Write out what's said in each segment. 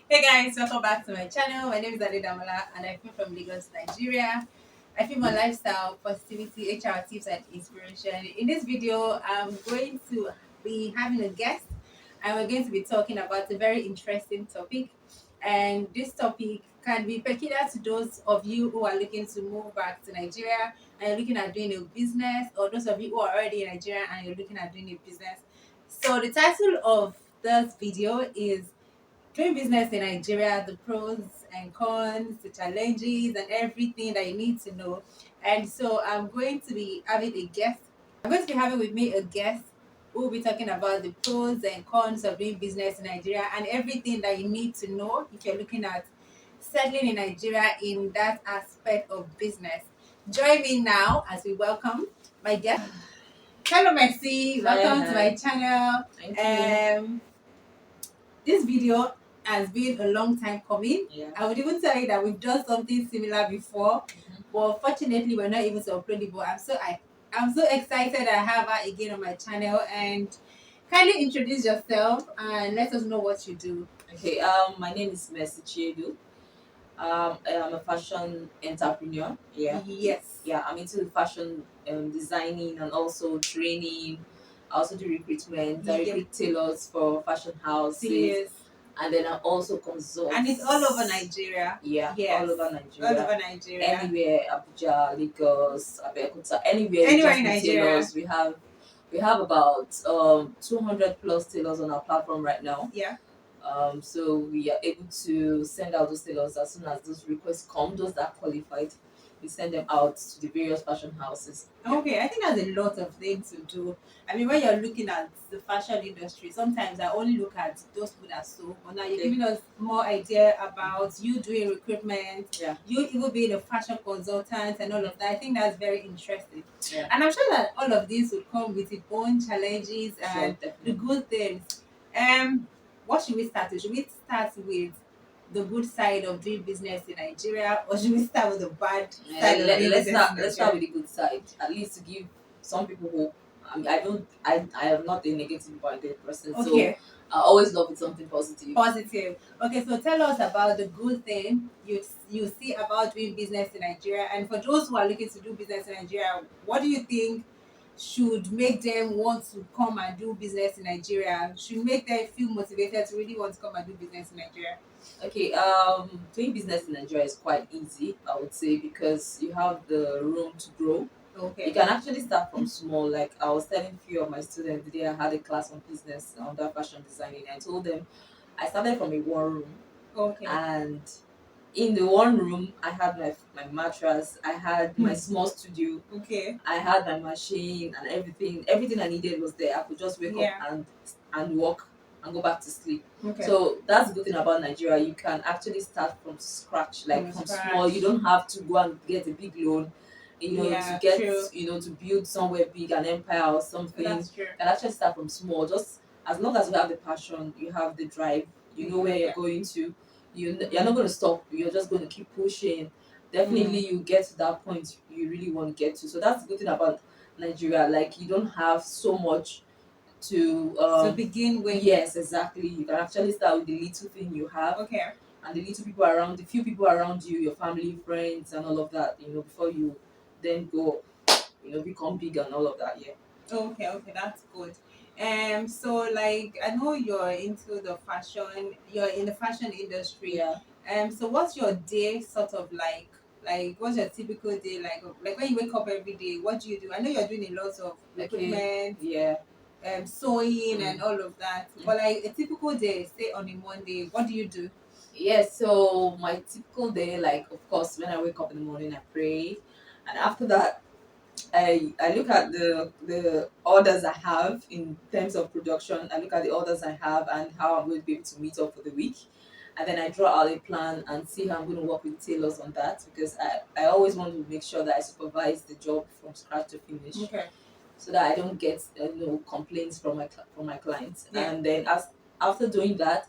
Hey guys, welcome back to my channel. My name is Ade Damola and I come from Lagos, Nigeria. I feel my lifestyle, positivity, HR tips and inspiration. In this video, I'm going to be having a guest and we're going to be talking about a very interesting topic. And this topic can be peculiar to those of you who are looking to move back to Nigeria and you're looking at doing a business, or those of you who are already in Nigeria and you're looking at doing a business. So the title of this video is doing business in Nigeria, the pros and cons, the challenges, and everything that you need to know. And so I'm going to be having a guest. I'm going to be having with me a guest who will be talking about the pros and cons of doing business in Nigeria and everything that you need to know if you're looking at settling in Nigeria in that aspect of business. Join me now as we welcome my guest. Hello, Maxi. Hi, Welcome to my hi. channel. Thank you. This video has been a long time coming. Yeah. I would even tell you that we've done something similar before, but fortunately we're not able to upload it. But I'm so excited I have her again on my channel. And kindly introduce yourself and let us know what you do. Okay. My name is Mercy Chiedu. I am a fashion entrepreneur. Yeah. Yes. Yeah. I'm into fashion designing and also training. I also do recruitment. I Yep. recruit tailors for fashion houses, Yes. and then I also consult. And it's all over Nigeria. Yeah, Yes. all over All Nigeria. over Nigeria. Anywhere, Abuja, Lagos, Abeokuta, anywhere we Anywhere just in need Nigeria. tailors. We have about 200 plus tailors on our platform right now. Yeah. So we are able to send out those tailors as soon as those requests come. Those that are qualified, we send them out to the various fashion houses. Okay, I think there's a lot of things to do. I mean, when you're looking at the fashion industry, sometimes I only look at those people that sew. But now you're Okay. giving us more idea about you doing recruitment, Yeah. you even being a fashion consultant and all of that. I think that's very interesting. Yeah. And I'm sure that all of this will come with its own challenges Sure, and the definitely. good things. What should we start with? Should we start with the good side of doing business in Nigeria, or should we start with the bad side of doing Let's business start. in Let's start Nigeria? with the good side, at least to give some people hope. I mean, I don't. I am not a negative minded person, so Okay. I always love with something positive. Positive. Okay, so tell us about the good thing you see about doing business in Nigeria, and for those who are looking to do business in Nigeria, what do you think should make them want to come and do business in Nigeria? Should make them feel motivated to really want to come and do business in Nigeria? Okay, doing business in Nigeria is quite easy, I would say, because you have the room to grow. You Okay. can actually start from small. Like I was telling few of my students today, I had a class on business under fashion designing. I told them I started from a one room, Okay. and in the one room I had my mattress, I had my small studio, Okay. I had my machine and everything. Everything I needed was there. I could just wake up Yeah. and walk and go back to sleep. Okay. So that's the good thing about Nigeria. You can actually start from scratch, like From from small. You scratch. don't have to go and get a big loan, to Yeah, get, true. to build somewhere big, an empire or something. That's true. You can actually start from small. Just as long as you have the passion, you have the drive, you know where you're going to. You're not going to stop. You're just going to keep pushing. Definitely, you get to that point you really want to get to. So that's the good thing about Nigeria. Like you don't have so much to To begin with. yes, exactly. You can actually start with the little thing you have Okay. and the little people around, the few people around you, your family, friends, and all of that. Before you then go, become big and all of that. Yeah. Okay, okay, that's good. So like I know you're into the fashion, you're in the fashion industry. Yeah. So what's your day sort of like? Like what's your typical day like? Like when you wake up every day, what do you do? I know you're doing a lot of Okay. recruitment, Yeah. sewing and Mm. all of that. Mm. But like a typical day, say on a Monday, what do you do? Yes, so my typical day, like of course, when I wake up in the morning, I pray, and after that, I look at the orders I have in terms of production. I look at the orders I have and how I'm going to be able to meet up for the week, and then I draw out a plan and see how I'm going to work with tailors on that because I always want to make sure that I supervise the job from scratch to finish, Okay. so that I don't get complaints from my clients. Yeah. And then as after doing that,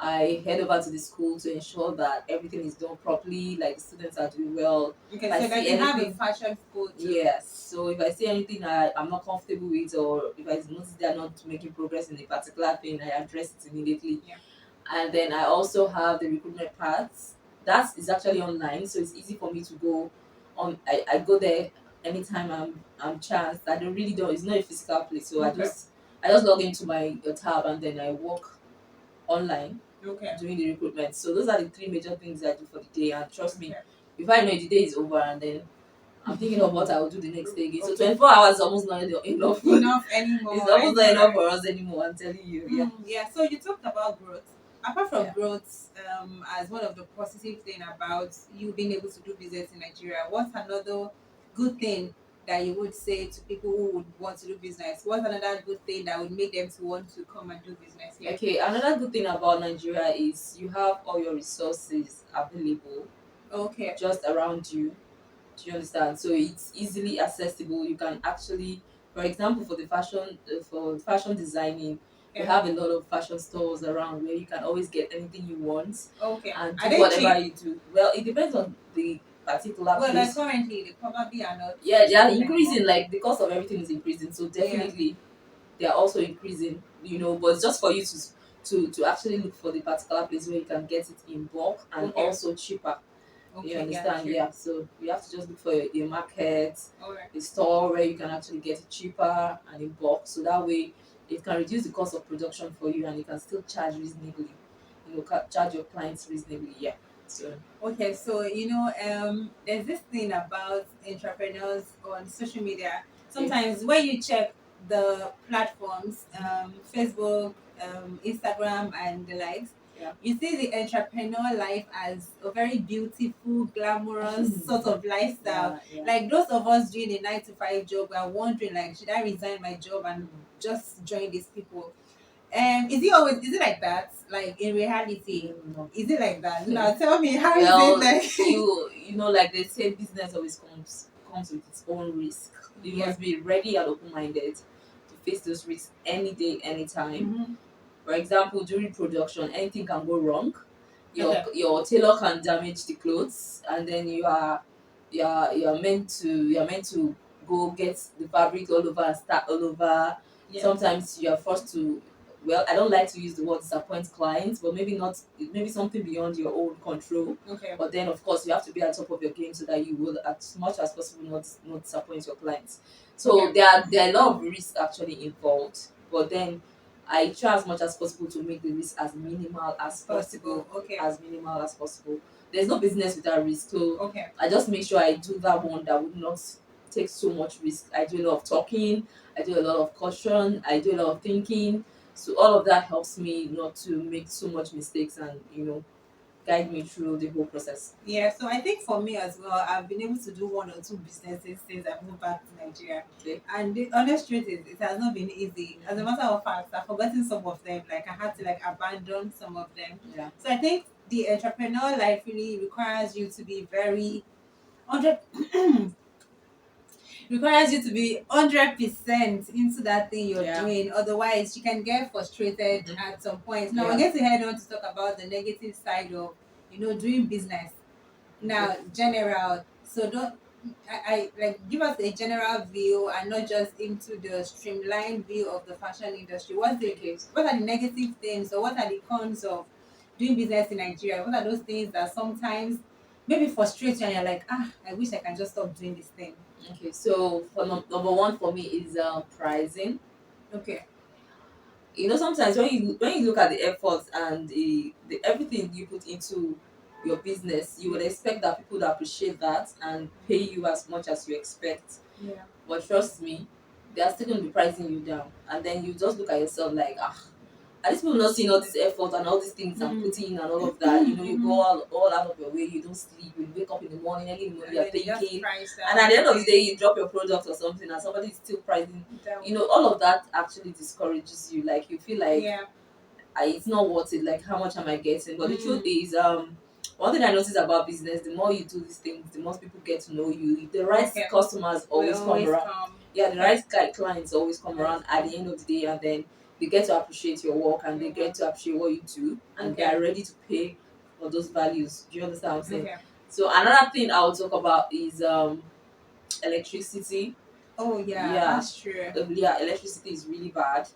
I head over to the school to ensure that everything is done properly, like the students are doing well. Okay, If I so like see you have a anything, fashion school too. yes. So if I see anything I'm not comfortable with, or if I notice they are not making progress in a particular thing, I address it immediately. Yeah. And then I also have the recruitment part. That is actually online, so it's easy for me to go on. I go there anytime I'm chanced. I don't really don't. It's not a physical place, so Okay. I just log into my tab and then I work online Okay. doing the recruitment. So those are the three major things I do for the day. And trust me, Okay. before I know it, the day is over, and then I'm thinking of what I will do the next day again. So Okay. 24 hours is almost not enough. Enough anymore. It's almost I not know, enough right? for us anymore. I'm telling you. Yeah. Yeah. So you talked about growth. Apart from Yeah. growth, as one of the positive thing about you being able to do business in Nigeria, what's another good thing that you would say to people who would want to do business? What's another good thing that would make them to want to come and do business here? Okay, another good thing about Nigeria is you have all your resources available Okay. just around you. Do you understand? So it's easily accessible. You can actually, for example, for fashion designing, we Yeah. have a lot of fashion stores around where you can always get anything you want Okay. and Are do they whatever cheap? you do. Well, it depends on the particular Well, like place. currently, they probably are not Yeah, they are cheap anymore. increasing. Like the cost of everything is increasing, so Yeah. definitely they are also increasing. But it's just for you to actually look for the particular place where you can get it in bulk and Okay. also cheaper. You Okay. Got understand? you. Yeah. So you have to just look for a market, All right. a store where you can actually get it cheaper and in bulk. So that way it can reduce the cost of production for you and you can still charge reasonably. Charge your clients reasonably. Yeah. So Okay, so there's this thing about entrepreneurs on social media. yeah. Sometimes when you check the platforms, Facebook, Instagram, and the likes, Yeah. you see the entrepreneur life as a very beautiful, glamorous sort of lifestyle. Yeah. Yeah. Like those of us doing a 9 to 5 job, we are wondering like, should I resign my job and just join these people? Is it like that? Like in reality, No. is it like that? Now tell me, how is it Well, like? like they say, business always comes with its own risk. You Yeah. must be ready and open minded to face those risks any day, anytime. Mm-hmm. For example, during production, anything can go wrong. Okay. Your tailor can damage the clothes, and then you're meant to go get the fabric all over and start all over. Yeah. Sometimes you are forced to. Well, I don't like to use the word disappoint clients, but maybe not. Maybe something beyond your own control. Okay. But then, of course, you have to be at top of your game so that you will, as much as possible, not disappoint your clients. So Okay. there are a lot of risks actually involved. But then I try as much as possible to make the risk as minimal as possible. Possible. Okay. As minimal as possible. There's no business without risk. So Okay. I just make sure I do that one that would not take so much risk. I do a lot of talking, I do a lot of caution, I do a lot of thinking. So all of that helps me not to make so much mistakes and guide me through the whole process. Yeah. So I think for me as well, I've been able to do one or two businesses since I moved back to Nigeria. Okay. And the honest truth is, it has not been easy. As a matter of fact, I've forgotten some of them. Like I had to like abandon some of them. Yeah. So I think the entrepreneur life really requires you to be very 100 requires you to be 100% into that thing you're Yeah. doing. Otherwise, you can get frustrated Mhm. at some point. Now, Yeah. we're going to head on to talk about the negative side of doing business. Now, general. So don't I like give us a general view and not just into the streamlined view of the fashion industry. Okay. What are the negative things or what are the cons of doing business in Nigeria? What are those things that sometimes maybe frustrate you and you're like, I wish I can just stop doing this thing. Okay. So for number one for me is pricing. Okay. Sometimes when you look at the efforts and the everything you put into your business, you would expect that people would appreciate that and pay you as much as you expect. Yeah. But trust me, they are still going to be pricing you down, and then you just look at yourself like, are these people not seeing all this effort and all these things I'm Mm. putting in and all of that? You go Mhm. all out of your way, you don't sleep, you wake up in the morning, early in the morning, And you're then they just thinking, price and at the end of the day, you drop your product or something, and somebody is still pricing. down. All of that actually discourages you. Like you feel like Yeah. it's not worth it. Like how much am I getting? But the truth Mm. is, one thing I notice about business: the more you do these things, the more people get to know you. The right Okay. customers We always come always around. come. Yeah, the right clients always come Always around at come. the end of the day, and then they get to appreciate your work and they get to appreciate what you do, and they Okay. are ready to pay for those values. Do you understand what I'm saying? Okay. So another thing I'll talk about is electricity. Oh yeah, Yeah, that's true. yeah, electricity is really bad.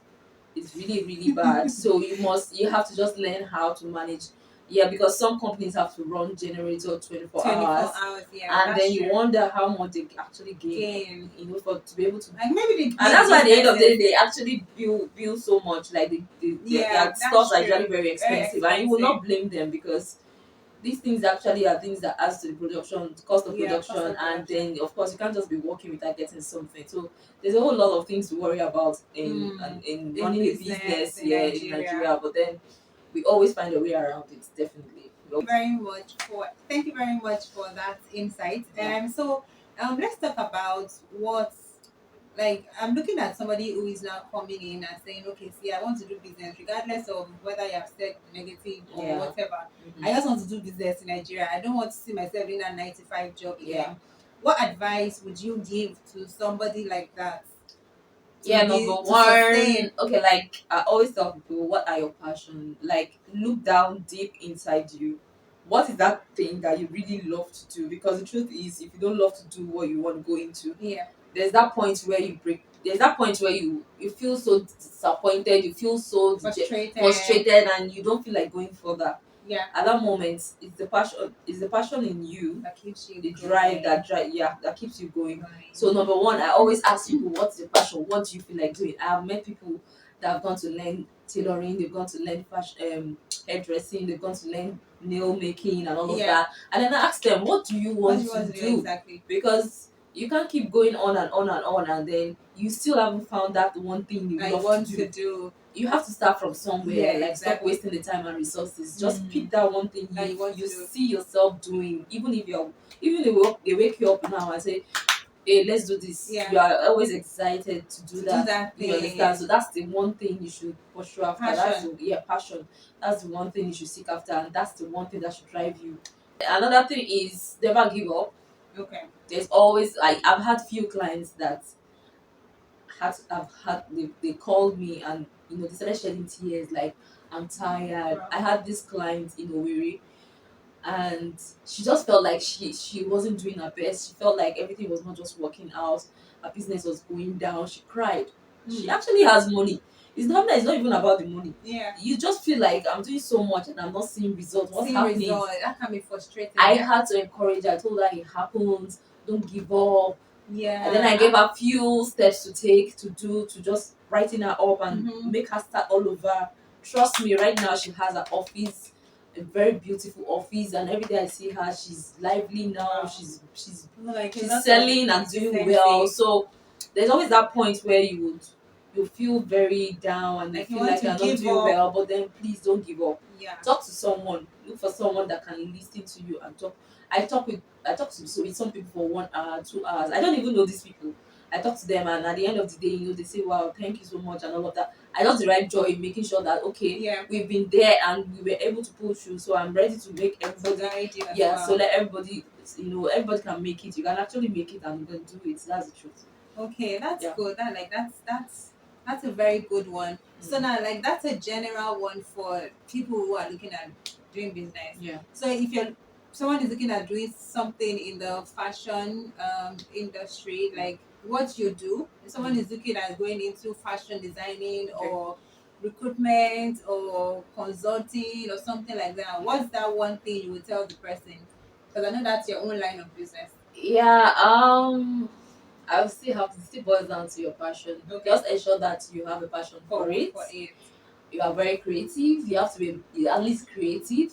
is really really bad. So you have to just learn how to manage. Yeah, because some companies have to run generator 24 24 hours, hours, yeah, and that's then you true. wonder how much they actually gain, Gain. for to be able to. Like maybe the And big that's why at the end of the day, businesses. they actually bill so much. Like Yeah, their stuff that's are true. actually very Very expensive, and you will expensive. not blame them because these things actually are things that adds to the production cost of Yeah, cost production. of And production. then of course you can't just be working without getting something. So there's a whole lot of things to worry about Mm. in In running a business business in here in Nigeria. Nigeria. But then we always find a way around it. Definitely. Thank you very much for that insight. Yeah. So let's talk about what, like, I'm looking at somebody who is now coming in and saying, okay, see, I want to do business regardless of whether you have said negative or Yeah. whatever. Mhm. I just want to do business in Nigeria. I don't want to see myself in a 9 to 5 job Yeah. again. What advice would you give to somebody like that Yeah, number to one, sustain? okay, like I always tell people, what are your passion? Like, look down deep inside you. What is that thing that you really love to do? Because the truth is, if you don't love to do what you want to go into, Yeah, there's that point where you break. There's that point where you feel so disappointed, you feel so frustrated. frustrated, and you don't feel like going further. Yeah, At that moment, it's the passion in you, that keeps you the drive going. that drive yeah that keeps you going. So number one, I always ask people, what's your passion? What do you feel like doing? I have met people that have gone to learn tailoring, they've gone to learn fashion, hairdressing, they've gone to learn nail making and all of Yeah, that. And then I ask them, what do you what do want you to want to do do? exactly? Because you can't keep going on and on and on, and then you still haven't found that one thing you I love to want to do. do. You have to start from Yeah, somewhere. Like, stop exactly. wasting the time and resources. Just Mm. pick that one thing That you want you to do. see yourself doing. Even if they wake you up now and say, hey, let's do this, Yeah, you are always excited to do to do that. that You thing. understand? So that's the one thing you should pursue after. That's Passion. the, yeah, passion. That's the one thing you should seek after, and that's the one thing that should drive you. Another thing is, never give up. Okay. There's always, I've had few clients that they called me, and they started shedding tears, like, I'm tired. Wow. I had this client in Owerri, and she just felt like she wasn't doing her best. She felt like everything was not just working out. Her business was going down. She cried. She Mm. actually has money. It's not even about the money. Yeah. You just feel like, I'm doing so much and I'm not seeing results. What's Seeing happening? result, that can be frustrating. I Yeah. had to encourage her. I told her it happens. Don't give up. And then I gave Yeah. her few steps to take, to just brighten her up and Mm-hmm. make her start all over. Trust me, right now she has an office, a very beautiful office, and every day I see her, she's lively now. Wow. Like She's selling and doing well. consistency. So there's always that point where you feel very down and you Like you feel want like to you're not give doing up. well, but then please don't give up. Yeah. Talk to someone. Look for someone that can listen to you and talk. I talk with some people for 1 hour, 2 hours. I don't even know these people. I talk to them, and at the end of the day, they say, "Wow, thank you so much," and all of that. I just derive joy in making sure that, okay, Yeah. we've been there and we were able to pull through. So I'm ready to make To everybody. guide you as Yeah. well. So let everybody, everybody can make it. You can actually make it, and you can do it. That's the truth. Okay, that's Yeah. good. That's a very good one. So Mm. now, like, that's a general one for people who are looking at doing business. Yeah. So if you're someone is looking at doing something in the fashion industry, like what you do, if someone is looking at going into fashion designing Okay. or recruitment or consulting or something like that, what's that one thing you would tell the person? Because I know that's your own line of business. Yeah. I will still have to still boils down to your passion. Okay. Just ensure that you have a passion for it. For it. You are very creative. You have to be at least creative.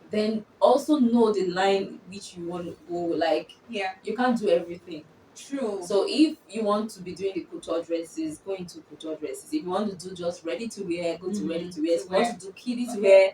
Then also know the line which you want to go. Like, Yeah. you can't do everything. True. So if you want to be doing the couture dresses, go into couture dresses. If you want to do just ready to wear, go to ready to wear. If you want to do kiddie to wear,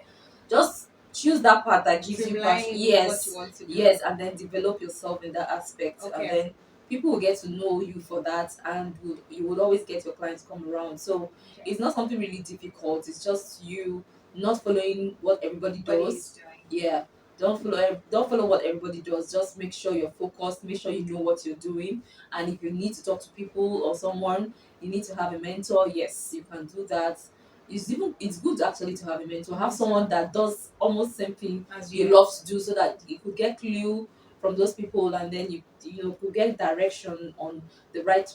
just choose that part that gives you passion. Streamline what you Yes, want to do. yes, and then develop yourself in that aspect, and Okay. then people will get to know you for that, and you will always get your clients come around. So Okay. it's not something really difficult. It's just you not following what everybody Everybody is does. doing. Yeah. Don't follow what everybody does. Just make sure you're focused. Make sure you know what you're doing. And if you need to talk to people or someone, you need to have a mentor. Yes, you can do that. It's good actually to have a mentor. Have someone that does almost same thing As you you. love to do, so that you could get clue from those people, and then you could get direction on the right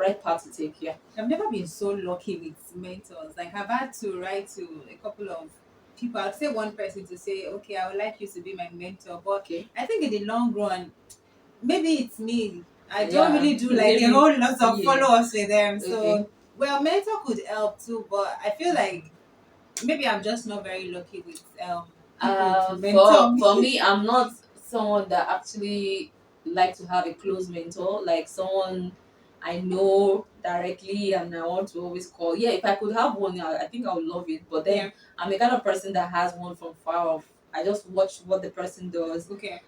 right path to take. Yeah. I've never been so lucky with mentors. Like I've had to write to a couple of people. I'd say one person to say, okay, I would like you to be my mentor. But Okay. I think in the long run, maybe it's me. I don't Yeah. really do like Maybe. a whole lot of Yeah. follow-ups with them. So Okay. well, mentor could help too, but I feel like maybe I'm just not very lucky with people to mentor For me. me, I'm not someone that actually like to have a close mentor, like someone I know directly and I want to always call. Yeah, if I could have one, I think I would love it. But then Yeah. I'm the kind of person that has one from far off. I just watch what the person does. Okay.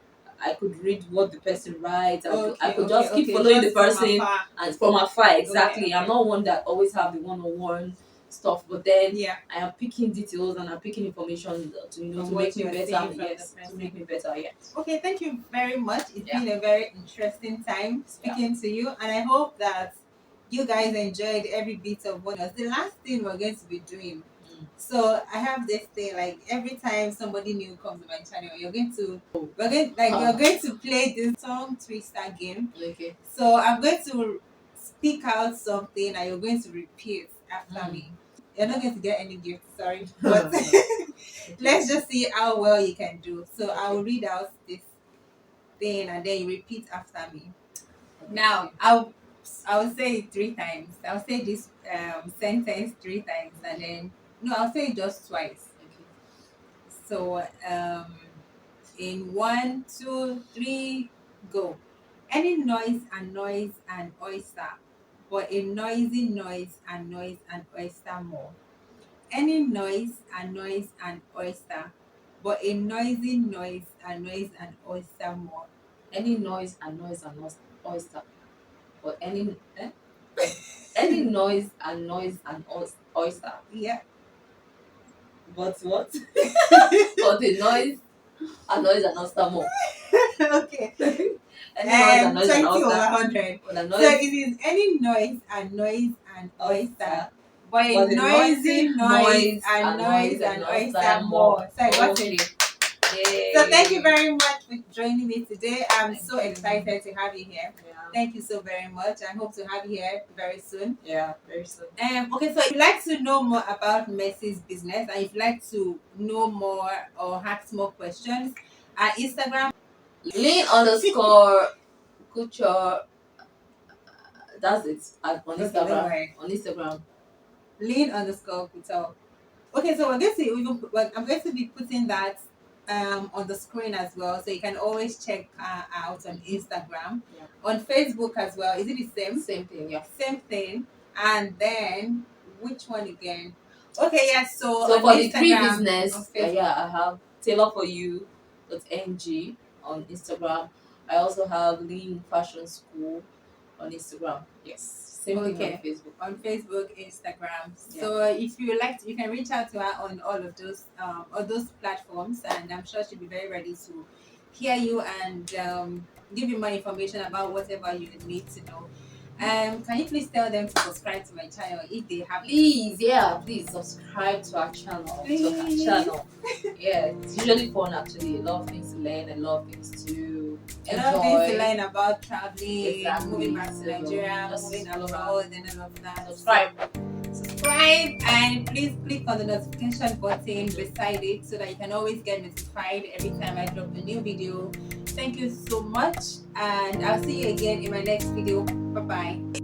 I could read what the person writes. I Okay. could Okay. just keep Okay. following the Just from person afar. and from afar. Okay. Exactly. I'm not one that always have the one-on-one stuff, but then Yeah. I am picking details and I'm picking information to From to what make me you're better. seeing from the Yes, to person. make me better. Yeah. Okay, thank you very much. It's Yeah. been a very interesting time speaking to you, and I hope that you guys enjoyed every bit of what was the last thing we're going to be doing. Mm. So I have this thing like every time somebody new comes to my channel, you're going to play this tongue twister game. Okay. So I'm going to speak out something and you're going to repeat after Mm. me. You're not going to get any gift, sorry. But let's just see how well you can do. So I will read out this thing and then you repeat after me. Now I'll say it 3 times. I'll say this sentence 3 times and then no, I'll say it just twice. Okay. So in 1, 2, 3, go. Any noise and oyster, but a noisy noise and oyster more. Any noise and oyster, but a noisy noise and oyster more. Any noise and oyster. But any noise and oyster. Yeah. But what? But the noise and oyster more. Okay. Any noise and 20 over oyster. 100. But the So noise it is any noise and oyster, but a but the noisy noise and oyster more. So I got Okay. it. Yay. So thank you very much for joining me today. I'm so Thank you. excited to have you here. Yeah. Thank you so very much. I hope to have you here very soon. Yeah, very soon. Okay, so if you'd like to know more about Mercy's business and if you'd like to know more or ask more questions, our Instagram, Lean underscore culture. That's it. On Okay, don't Instagram. worry. On Instagram. lean_kutal. Okay, so I'm going to be putting that on the screen as well, so you can always check out on Instagram, Yeah. on Facebook as well. Is it the same? Same thing. Yeah. Same thing. And then which one again? Okay, yeah. So So on for the three Instagram, business, on Facebook. I have tailorforyou.ng on Instagram. I also have Lean Fashion School on Instagram. Yes. Same thing Okay. on Facebook. On Facebook, Instagram. Yeah. So if you like, you can reach out to her on all of those platforms, and I'm sure she'll be very ready to hear you and give you more information about whatever you need to know. Can you please tell them to subscribe to my channel if they haven't? Please subscribe to our channel. Please. Yeah, it's usually fun actually. A lot of things to learn, a lot of things to A lot of things to enjoy. learn about traveling, Exactly. moving back to So, Nigeria, just moving follow abroad, and all of that. Subscribe. And please click on the notification button beside it so that you can always get notified every time I drop a new video. Thank you so much, and I'll see you again in my next video. Bye bye.